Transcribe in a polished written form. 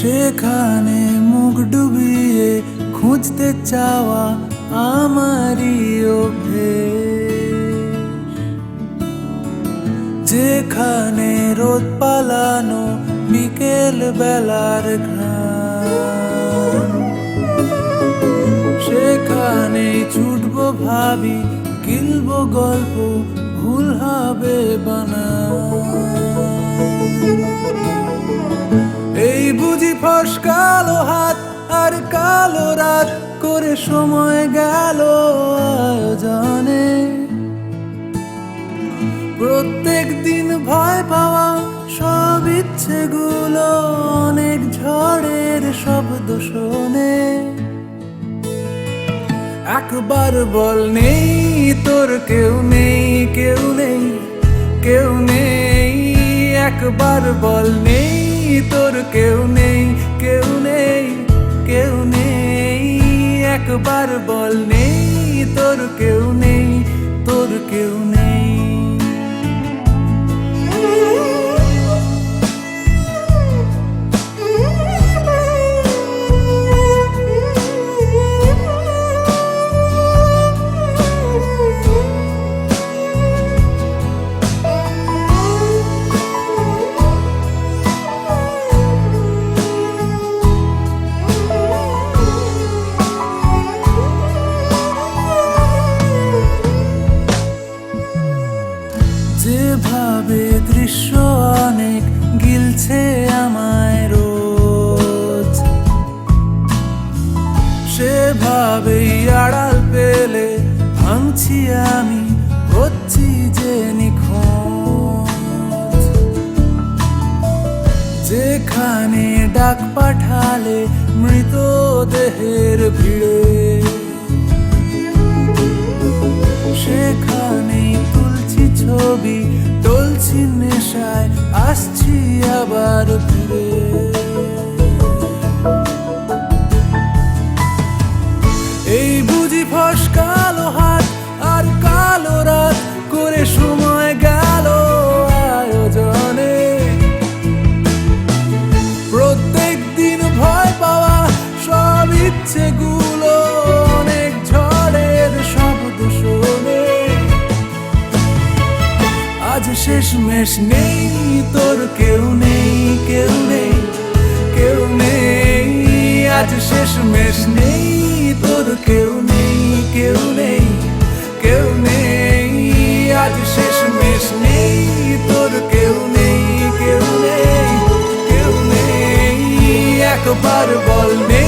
সেখানে মুখ ডুবিয়ে খুঁজতে চাওয়া আমারই অভ্যেস, যেখানে রোদ পালানো বিকেল বেলার ঘ্রাণ, সেখানে ছুটবো ভাবি গিলবো গল্প ভুল হবে বানান। এই বুঝি ফসকালো হাত আর কালো রাত করে সময় গেল আয়োজনে, প্রত্যেক দিন ভয় পাওয়া সব ইচ্ছেগুলো অনেক ঝড়ের শব্দ শোনে। একবার বল নেই তোর কেউ নেই, কেউ নেই, কেউ নেই। একবার বল নেই তোর কেউ নেই, কেউ নেই, কেউ নেই। একবার বল নেই তোর কেউ নেই, তোর কেউ নেই। যেভাবে দৃশ্য অনেক গিলছে আমায় রোজ, সেভাবেই আড়াল পেলে ভাঙছি আমি, হচ্ছি যে নিখোঁজ। যেখানে ডাক পাঠালে মৃতদেহের ভিড়ে, সেখানেই তুলছি ছবি, টলছি নেশায়, আসছি আবার ফিরে। এই বুঝি ফসকালো হাত আর কালো রাত করে সময় গেল আয়োজনে, প্রত্যেক দিন ভয় পাওয়া সব ইচ্ছেগুলো অনেক ঝড়ের শব্দ শোনে। আজ শেষমেশ নেই তোর কেউ নেই, কেউ নেই, কেউ নেই। আজ শেষমেশ নেই তোর কেউ নেই, কেউ নেই, কেউ নেই। আজ শেষমেশ নেই তোর কেউ নেই, কেউ নেই, কেউ নেই। একবার বল নেই